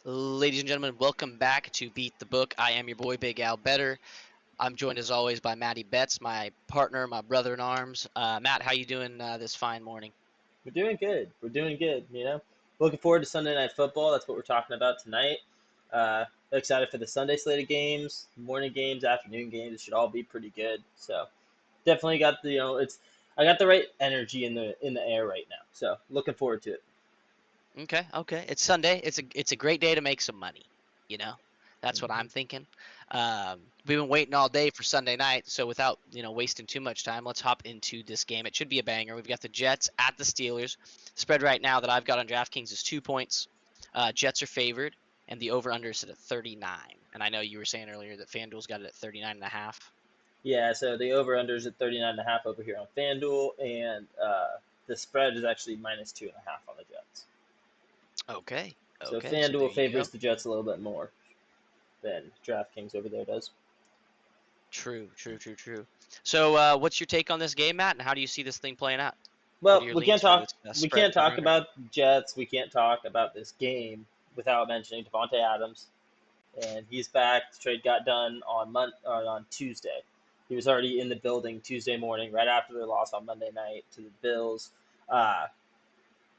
Ladies and gentlemen, welcome back to Beat the Book. I am your boy, BigAL Bettor. I'm joined as always by MattyBets, my partner, my brother in arms. Matt, how you doing this fine morning? We're doing good. We're doing good. Looking forward to Sunday night football. That's what we're talking about tonight. Excited for the Sunday slate of games, morning games, afternoon games. It should all be pretty good. So definitely got the it's I got the right energy in the air right now. So looking forward to it. Okay. It's Sunday. It's a great day to make some money. You know, that's what hmm I'm thinking. We've been waiting all day for Sunday night, so without wasting too much time, let's hop into this game. It should be a banger. We've got the Jets at the Steelers. Spread right now that I've got on DraftKings is 2 points. Jets are favored, and the over/under is at 39. And I know you were saying earlier that FanDuel's got it at 39.5. Yeah. So the over under is at 39.5 over here on FanDuel, and the spread is actually -2.5 on the Jets. Okay. So Okay. So there FanDuel you favors go. the Jets a little bit more than DraftKings over there does. True. So, what's your take on this game, Matt? And how do you see this thing playing out? What are Well, your we can't leans for talk. this We spread can't over talk under? about Jets. We can't talk about this game without mentioning Devontae Adams, and he's back. The trade got done on Tuesday. He was already in the building Tuesday morning, right after their loss on Monday night to the Bills. Uh,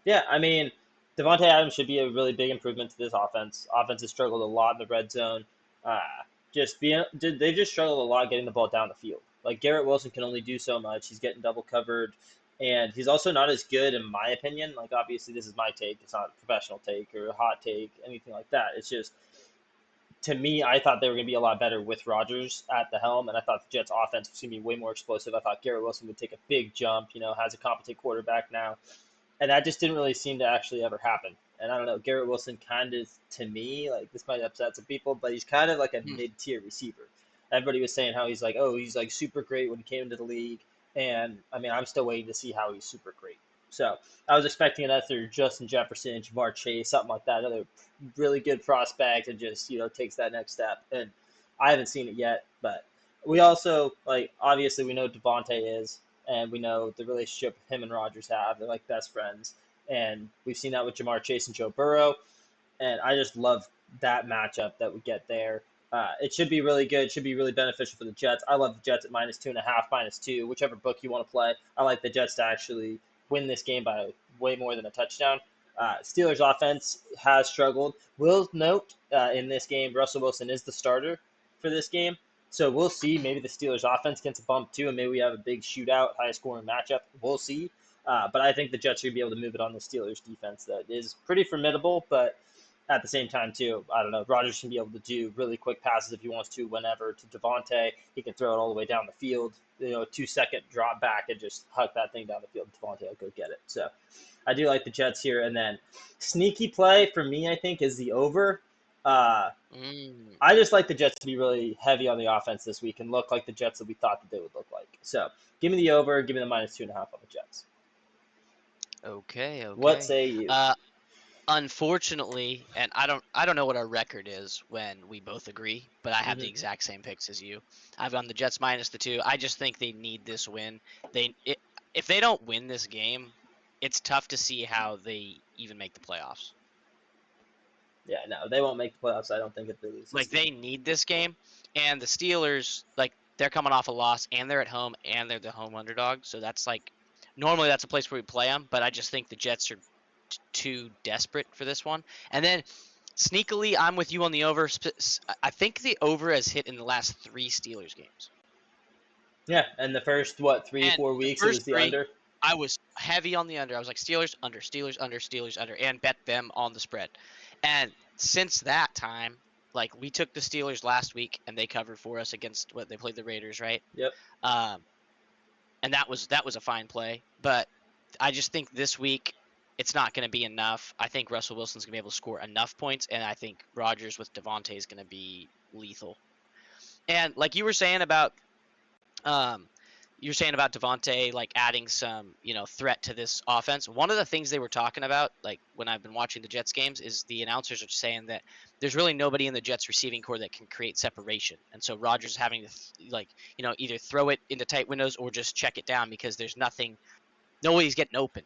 yeah, I mean, Devontae Adams should be a really big improvement to this offense. Offense has struggled a lot in the red zone. Uh, they just struggled a lot getting the ball down the field. Like Garrett Wilson can only do so much. He's getting double covered, and he's also not as good in my opinion. Like obviously this is my take. It's not a professional take or a hot take, anything like that. It's just to me, I thought they were going to be a lot better with Rodgers at the helm, and I thought the Jets' offense was going to be way more explosive. I thought Garrett Wilson would take a big jump. Has a competent quarterback now, and that just didn't really seem to actually ever happen. And I don't know, Garrett Wilson kind of, to me, like this might upset some people, but he's kind of like a Hmm. mid-tier receiver. Everybody was saying how he's like super great when he came into the league, and I mean, I'm still waiting to see how he's super great. So I was expecting another Justin Jefferson, Jamar Chase, something like that, another really good prospect, and just takes that next step. And I haven't seen it yet, but we also like obviously we know Devontae is, and we know the relationship him and Rodgers have. They're like best friends, and we've seen that with Jamar Chase and Joe Burrow. And I just love that matchup that we get there. It should be really good. It should be really beneficial for the Jets. I love the Jets at -2.5, -2, whichever book you want to play. I like the Jets to actually win this game by way more than a touchdown. Steelers offense has struggled. Will note in this game, Russell Wilson is the starter for this game. So we'll see. Maybe the Steelers offense gets a bump too, and maybe we have a big shootout, high scoring matchup. We'll see. But I think the Jets are going to be able to move it on the Steelers defense that is pretty formidable, but at the same time, too, I don't know. Rodgers can be able to do really quick passes if he wants to, whenever to Devontae. He can throw it all the way down the field. 2-second drop back and just huck that thing down the field. Devontae will go get it. So I do like the Jets here. And then sneaky play for me, I think, is the over. Uh, Mm. I just like the Jets to be really heavy on the offense this week and look like the Jets that we thought that they would look like. So give me the over. Give me the -2.5 on the Jets. Okay. What Okay. say you? Uh, Unfortunately, and I don't know what our record is when we both agree, but I have the Mm-hmm. exact same picks as you. I've gone the Jets -2. I just think they need this win. If they don't win this game, it's tough to see how they even make the playoffs. Yeah, no, they won't make the playoffs. I don't think if they lose this Like game. they need this game, and the Steelers, like they're coming off a loss, and they're at home, and they're the home underdog. So that's like normally that's a place where we play them, but I just think the Jets are too desperate for this one. And then sneakily, I'm with you on the over. I think the over has hit in the last three Steelers games, Yeah, and the first what three and four the weeks it first was the three. under. I was heavy on the under. I was like Steelers under, Steelers under, Steelers under, and bet them on the spread. And since that time, like we took the Steelers last week and they covered for us against what they played the Raiders, right? Yep. Um, and that was a fine play. But I just think this week it's not going to be enough. I think Russell Wilson's going to be able to score enough points, and I think Rodgers with Devontae is going to be lethal. And like um, you were saying about Devontae, like adding some, threat to this offense. One of the things they were talking about, like when I've been watching the Jets games, is the announcers are saying that there's really nobody in the Jets receiving core that can create separation, and so Rodgers is having to either throw it into tight windows or just check it down because there's nobody's getting open.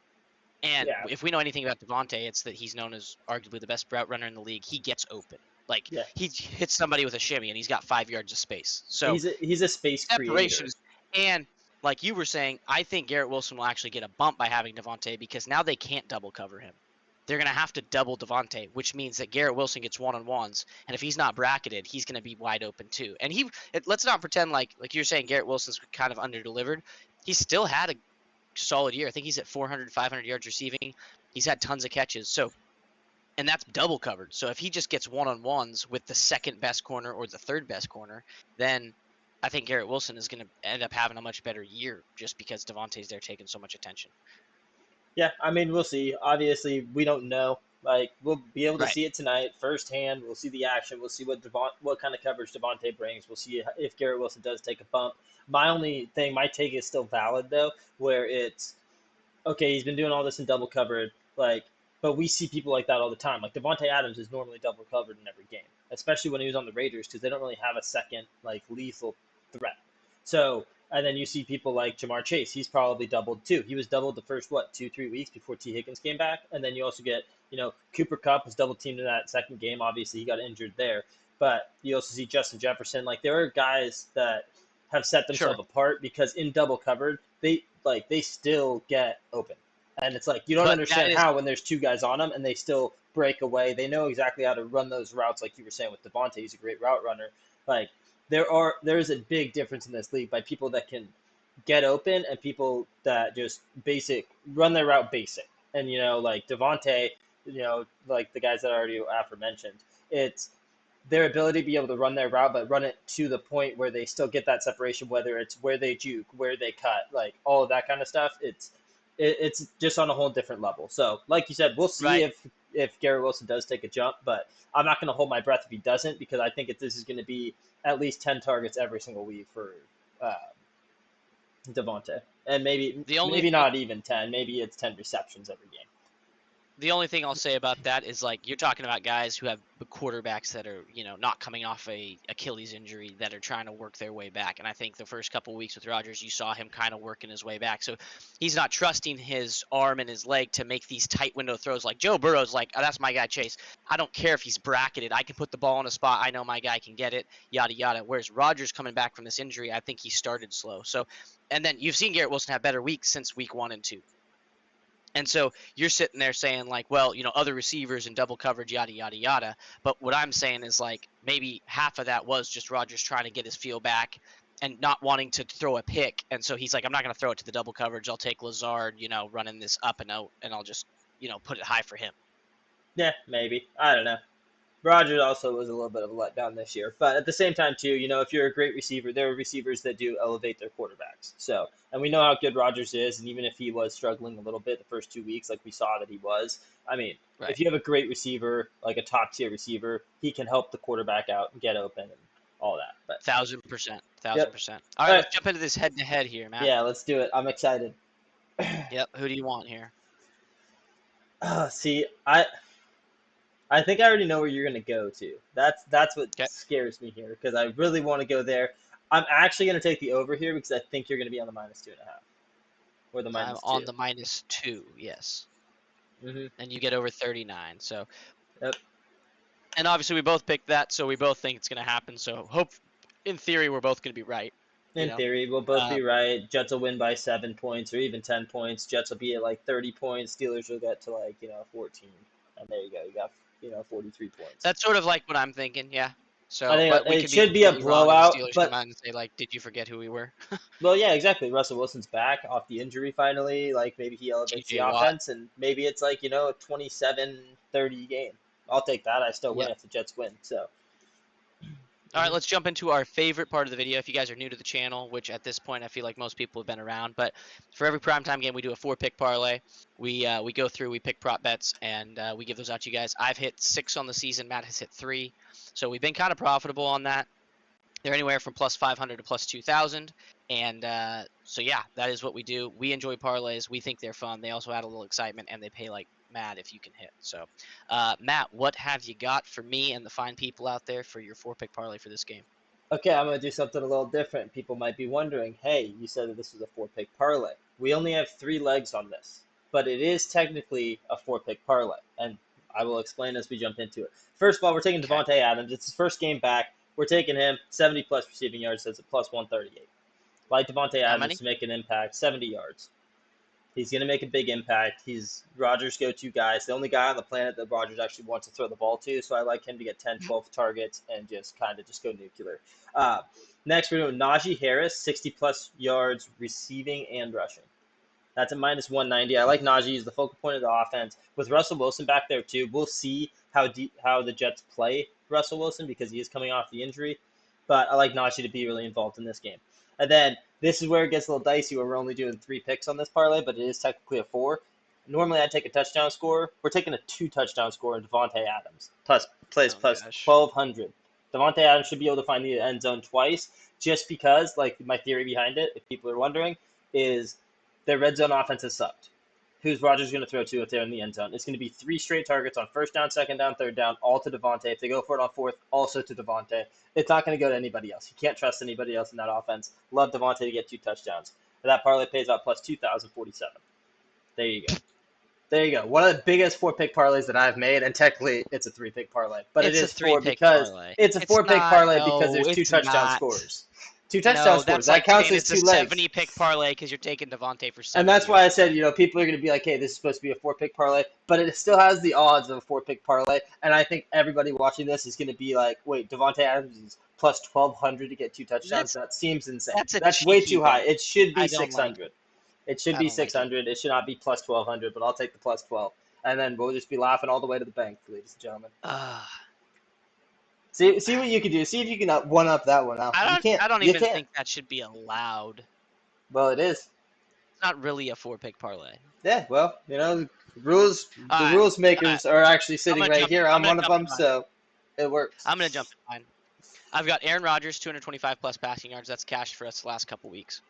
And Yeah, if we know anything about Devontae, it's that he's known as arguably the best route runner in the league. He gets open. Like yeah. he hits somebody with a shimmy and he's got 5 yards of space. So He's a space separation creator. is, and like you were saying, I think Garrett Wilson will actually get a bump by having Devontae because now they can't double cover him. They're going to have to double Devontae, which means that Garrett Wilson gets one-on-ones, and if he's not bracketed, he's going to be wide open too. And let's not pretend like you're saying Garrett Wilson's kind of under-delivered. He still had a solid year. I think he's at 400, 500 yards receiving. He's had tons of catches. So, and that's double covered. So if he just gets one-on-ones with the second best corner or the third best corner, then I think Garrett Wilson is going to end up having a much better year just because Devontae's there taking so much attention. Yeah, I mean, we'll see. Obviously, we don't know. Like, we'll be able to Right. see it tonight firsthand. We'll see the action. We'll see what kind of coverage Devontae brings. We'll see if Garrett Wilson does take a bump. My take is still valid though, where it's okay. He's been doing all this in double covered, like, but we see people like that all the time. Like Devontae Adams is normally double covered in every game, especially when he was on the Raiders because they don't really have a second like lethal threat. So and then you see people like Jamar Chase. He's probably doubled too. He was doubled the first 2-3 weeks before T Higgins came back, and then you also get Cooper Kupp was double teamed in that second game. Obviously, he got injured there, but you also see Justin Jefferson. Like there are guys that have set Sure. themselves apart because in double covered they still get open, and it's like you don't But that understand is how when there's two guys on them and they still break away. They know exactly how to run those routes, like you were saying with Devontae. He's a great route runner. Like there's a big difference in this league by people that can get open and people that just basic run their route basic. And like Devontae, like the guys that I already aforementioned, it's their ability to be able to run their route, but run it to the point where they still get that separation, whether it's where they juke, where they cut, like all of that kind of stuff. It's just on a whole different level. So, like you said, we'll see right. if Garrett Wilson does take a jump, but I'm not going to hold my breath if he doesn't because I think this is going to be at least 10 targets every single week for uh, Devontae, and maybe The only maybe thing not even 10. Maybe it's 10 receptions every game. the only thing I'll say about that is like you're talking about guys who have quarterbacks that are, not coming off a Achilles injury that are trying to work their way back. And I think the first couple of weeks with Rodgers, you saw him kind of working his way back. So he's not trusting his arm and his leg to make these tight window throws. Like Joe Burrow's like, oh, that's my guy Chase. I don't care if he's bracketed. I can put the ball in a spot. I know my guy can get it, yada, yada. Whereas Rodgers coming back from this injury, I think he started slow. So, and then you've seen Garrett Wilson have better weeks since week 1 and 2. And so you're sitting there saying like, well, other receivers and double coverage, yada, yada, yada. But what I'm saying is like maybe half of that was just Rodgers trying to get his feel back and not wanting to throw a pick. And so he's like, I'm not going to throw it to the double coverage. I'll take Lazard, running this up and out, and I'll just, put it high for him. Yeah, maybe. I don't know. Rogers also was a little bit of a letdown this year, but at the same time, too, if you're a great receiver, there are receivers that do elevate their quarterbacks. So, and we know how good Rogers is, and even if he was struggling a little bit the first 2 weeks, like we saw that he was, I mean, Right. if you have a great receiver, like a top tier receiver, he can help the quarterback out and get open and all that. But 1,000%. yep. 1,000%. All All right, right. let's jump into this head to head here, Matt. Yeah, let's do it. I'm excited. Yep. Who do you want here? See, I think I already know where you're gonna go to. That's what Okay. scares me here because I really want to go there. I'm actually gonna take the over here because I think you're gonna be on the -2.5 or the I'm -2. on the -2, yes. Mm-hmm. And you get over 39. So, Yep. and obviously we both picked that, so we both think it's going to happen. So in theory, we're both going to be right. In theory, we'll both Uh, be right. Jets will win by 7 points or even 10 points. Jets will be at like 30 points. Steelers will get to 14, and there you go. You got 43 points. that's sort of like what I'm thinking. Yeah. I So, think but we it could be should be a completely wrong, and the blowout, Steelers come but out and say like, "Did you forget who we were?" well, yeah, exactly. Russell Wilson's back off the injury finally. Like maybe he elevates the T.J. Watt. offense, and maybe it's like a 27-30 game. I'll take that. I still win Yep. if the Jets win. So. All right, let's jump into our favorite part of the video. If you guys are new to the channel, which at this point I feel like most people have been around, but for every primetime game we do a 4-pick parlay. We go through, we pick prop bets, and we give those out to you guys. I've hit 6 on the season. Matt has hit 3, so we've been kind of profitable on that. They're anywhere from +500 to +2,000, and so yeah, that is what we do. We enjoy parlays. We think they're fun. They also add a little excitement, and they pay like mad if you can hit. So, Matt, what have you got for me and the fine people out there for your 4-pick parlay for this game? Okay, I'm gonna do something a little different. People might be wondering, hey, you said that this was a 4-pick parlay. We only have 3 legs on this. but it is technically a 4-pick parlay, and I will explain as we jump into it. First of all, we're taking Okay. Devontae Adams. It's his first game back. We're taking him 70-plus receiving yards. That's a plus 138. Like Devontae How Adams many? to make an impact, 70 yards. He's going to make a big impact. He's Rodgers' go-to guy. It's the only guy on the planet that Rodgers actually wants to throw the ball to, so I like him to get 10, 12 targets and just kind of just go nuclear. Next, we're doing Najee Harris, 60-plus yards receiving and rushing. That's a minus 190. I like Najee. He's the focal point of the offense. With Russell Wilson back there, too, we'll see how the Jets play Russell Wilson because he is coming off the injury. But I like Najee to be really involved in this game. And then this is where it gets a little dicey where we're only doing 3 picks on this parlay, but it is technically a 4. Normally, I'd take a touchdown score. We're taking a 2-touchdown score in Devontae Adams. Plays plus 1,200. Devontae Adams should be able to find the end zone twice just because, like my theory behind it, if people are wondering, is their red zone offense has sucked. Who's Rodgers going to throw to if they're in the end zone? It's going to be 3 straight targets on first down, second down, third down, all to Devontae. If they go for it on fourth, also to Devontae. It's not going to go to anybody else. You can't trust anybody else in that offense. Love Devontae to get 2 touchdowns. That parlay pays out plus 2,047. There you go. There you go. One of the biggest 4-pick parlays that I've made, and technically it's a 3-pick parlay, but It's it a is 4 three-pick because parlay. it's a It's 4-pick not. parlay No, because there's 2 it's touchdown not. scores. 2 touchdown No, scores. that's That like counts saying as it's 2 a legs. 70-pick parlay because you're taking Devontae for 70. And that's why I yards. said, people are going to be like, hey, this is supposed to be a 4-pick parlay, but it still has the odds of a 4-pick parlay. And I think everybody watching this is going to be like, wait, Devontae Adams is plus 1,200 to get 2 touchdowns? That seems insane. That's a That's way cheeky too high. bet. It should be I don't like 600. it. It should I be don't like it. 600. It should not be plus 1,200, but I'll take the plus 12. And then we'll just be laughing all the way to the bank, ladies and gentlemen. See what you can do. See if you can one up that one out. You can't. I don't You even can't. think that should be allowed. Well, it is. It's not really a 4-pick parlay. Yeah. Well, the rules makers are actually sitting right here. I'm one of them, so it works. I'm gonna jump in line. I've got Aaron Rodgers, 225 plus passing yards. That's cash for us the last couple weeks.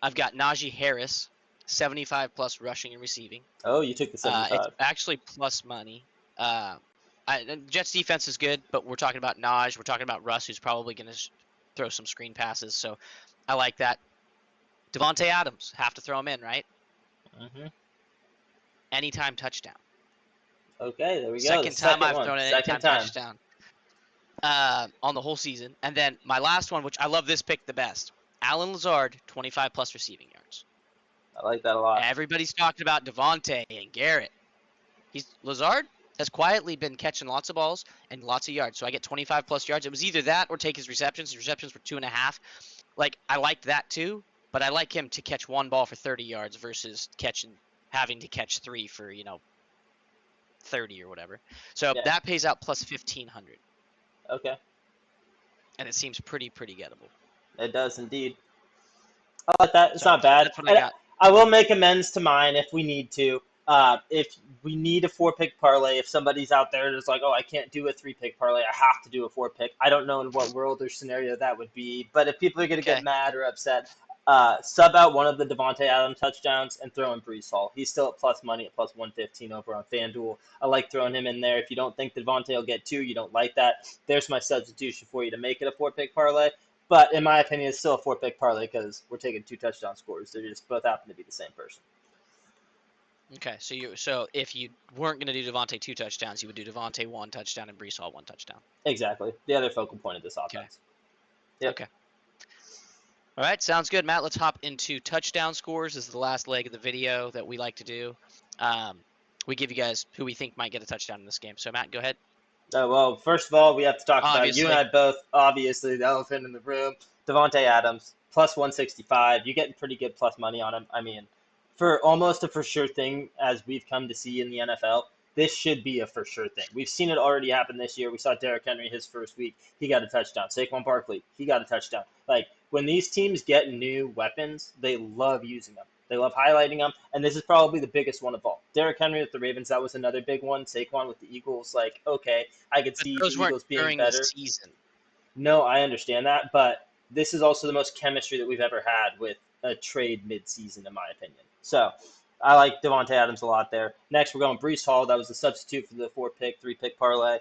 I've got Najee Harris, 75 plus rushing and receiving. Oh, you took the 75. It's actually plus money. Jets defense is good, but we're talking about Najee. We're talking about Russ, who's probably going to throw some screen passes. So I like that. Devontae Adams, have to throw him in, right? Mm-hmm. Anytime touchdown. Okay, there we go. Second time I've thrown an anytime touchdown on the whole season. And then my last one, which I love this pick the best. Allen Lazard, 25 plus receiving yards. I like that a lot. Everybody's talking about Devontae and Garrett. Lazard has quietly been catching lots of balls and lots of yards. So I get 25 plus yards. It was either that or take his receptions. His receptions were 2.5. Like, I liked that too, but I like him to catch 1 ball for 30 yards versus having to catch 3 for, 30 or whatever. So that pays out plus 1,500. Okay. And it seems pretty gettable. It does indeed. I like that. It's not bad. That's what I got. I will make amends to mine if we need to. If we need a 4-pick parlay, if somebody's out there that's like, oh, I can't do a 3-pick parlay, I have to do a 4-pick. I don't know in what world or scenario that would be. But if people are going to get mad or upset, sub out one of the Devontae Adams touchdowns and throw in Breece Hall. He's still at plus money at plus 115 over on FanDuel. I like throwing him in there. If you don't think Devontae will get 2, you don't like that, there's my substitution for you to make it a 4-pick parlay. But in my opinion, it's still a 4-pick parlay because we're taking 2 touchdown scores. They just both happen to be the same person. Okay, so if you weren't going to do Devontae 2 touchdowns, you would do Devontae 1 touchdown and Breece Hall 1 touchdown. Exactly. The other focal point of this offense. Okay. Yep. Okay. All right, sounds good, Matt. Let's hop into touchdown scores. This is the last leg of the video that we like to do. We give you guys who we think might get a touchdown in this game. So, Matt, go ahead. Well, first of all, we have to talk about you and I both, obviously, the elephant in the room, Devontae Adams, plus 165. You're getting pretty good plus money on him. I mean, for almost a for sure thing, as we've come to see in the NFL, this should be a for sure thing. We've seen it already happen this year. We saw Derrick Henry his first week. He got a touchdown. Saquon Barkley, he got a touchdown. Like, when these teams get new weapons, they love using them. They love highlighting them, and this is probably the biggest one of all. Derrick Henry with the Ravens, that was another big one. Saquon with the Eagles, like, okay, I could see the Eagles being better. The season. No, I understand that, but this is also the most chemistry that we've ever had with a trade mid-season, in my opinion. So I like Devontae Adams a lot there. Next, we're going Breece Hall. That was the substitute for the 4-pick, 3-pick parlay.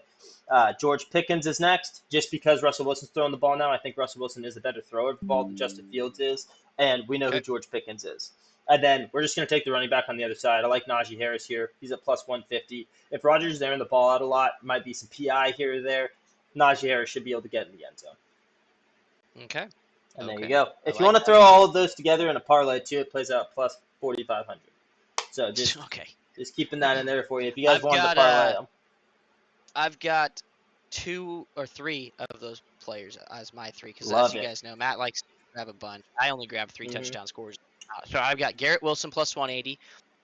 George Pickens is next, just because Russell Wilson's throwing the ball now. I think Russell Wilson is a better thrower of the ball than Justin Fields is, and we know who George Pickens is. And then we're just going to take the running back on the other side. I like Najee Harris here. He's at plus 150. If Rodgers is there and the ball out a lot, might be some PI here or there. Najee Harris should be able to get in the end zone. Okay. And there you Okay. go. I If you like want to that. throw all of those together in a parlay too, it plays out plus 4,500. So Okay. just keeping that in there for you. If you guys I've wanted to got parlay them, I've got 2 or 3 of those players as my 3 because, as love you it. guys know, Matt likes to grab a bunch. I only grab 3 Hmm. touchdown scores. So I've got Garrett Wilson plus 180.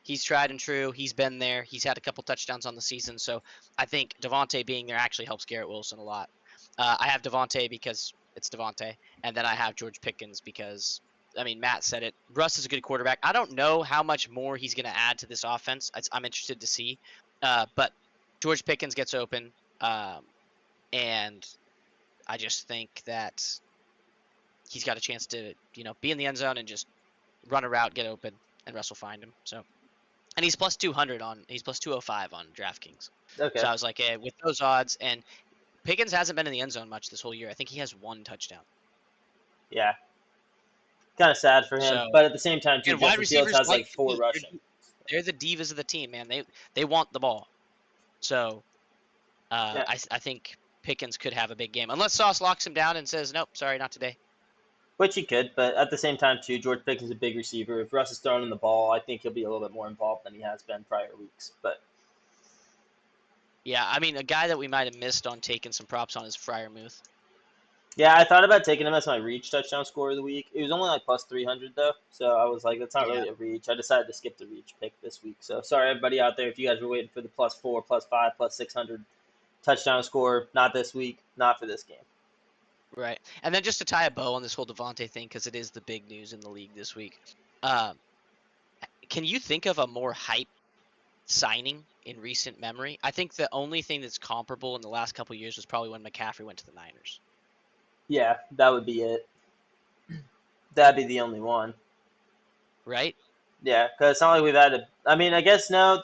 He's tried and true. He's been there. He's had a couple touchdowns on the season. So I think Devontae being there actually helps Garrett Wilson a lot. I have Devontae because it's Devontae, and then I have George Pickens because, I mean, Matt said it. Russ is a good quarterback. I don't know how much more he's going to add to this offense. I'm interested to see. But George Pickens gets open. And I just think that he's got a chance to, be in the end zone and just run a route, get open, and Russ will find him. So, and he's plus 200 he's plus 205 on DraftKings. Okay. So I was like, hey, with those odds, and Pickens hasn't been in the end zone much this whole year. I think he has 1 touchdown. Yeah. Kind of sad for him, So, but at the same time, too, and wide Justin Fields receivers has like like 4 Fields. rushing. They're the divas of the team, man. They want the ball. So Yeah. I think Pickens could have a big game unless Sauce locks him down and says, nope, sorry, not today. Which he could, but at the same time, too, George Pickens is a big receiver. If Russ is throwing in the ball, I think he'll be a little bit more involved than he has been prior weeks. But Yeah, I mean, a guy that we might have missed on taking some props on is Fryermuth. yeah, I thought about taking him as my reach touchdown scorer of the week. It was only like plus 300 though, so I was like, that's not Yeah, really a reach. I decided to skip the reach pick this week. So sorry everybody out there if you guys were waiting for the plus 4, plus 5, plus 600 touchdown score. Not this week, not for this game. right. And then just to tie a bow on this whole Devontae thing, because it is the big news in the league this week. Um, can you think of a more hype signing in recent memory? I think the only thing that's comparable in the last couple of years was probably when McCaffrey went to the Niners. Yeah, that would be it. That'd be the only one. Right? Yeah, because it's not like we've had a. I mean, I guess no.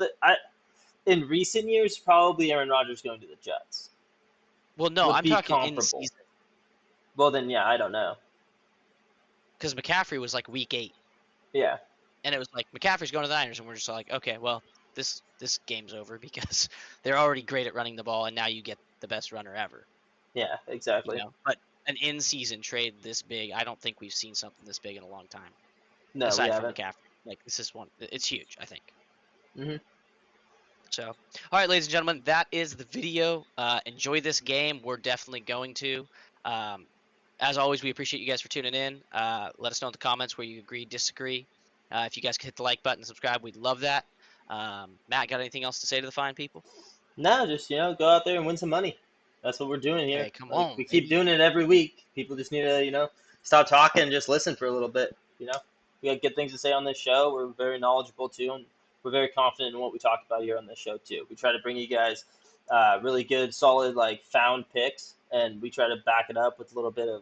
In recent years, probably Aaron Rodgers going to the Jets Well, no, would I'm be talking in comparable. season. Well, then, yeah, I don't know. Because McCaffrey was like week 8. Yeah, And it was like, McCaffrey's going to the Niners. And we're just like, okay, well, this game's over because they're already great at running the ball. And now you get the best runner ever. yeah, exactly. But an in-season trade this big, I don't think we've seen something this big in a long time. No, we Aside from haven't. McCaffrey, like this is one. It's huge, I think. Hmm. So, all right, ladies and gentlemen, that is the video. Enjoy this game. We're definitely going to. Um, as always, we appreciate you guys for tuning in. Let us know in the comments where you agree, disagree. If you guys could hit the like button and subscribe, we'd love that. Matt, got anything else to say to the fine people? No, just go out there and win some money. That's what we're doing here. Hey, come Like on, we keep baby. doing it every week. People just need to stop talking and just listen for a little bit. We got good things to say on this show. We're very knowledgeable too, and we're very confident in what we talk about here on this show too. We try to bring you guys really good, solid, like found picks, and we try to back it up with a little bit of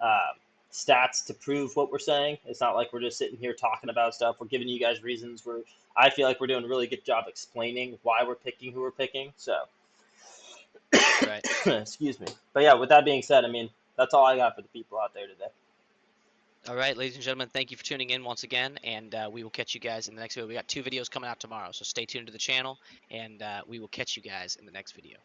uh, stats to prove what we're saying. It's not like we're just sitting here talking about stuff. We're giving you guys reasons. I feel like we're doing a really good job explaining why we're picking who we're picking. So, Right. excuse me. But yeah, with that being said, I mean that's all I got for the people out there today. All right, ladies and gentlemen, thank you for tuning in once again, and we will catch you guys in the next video. We got 2 videos coming out tomorrow, so stay tuned to the channel, and we will catch you guys in the next video.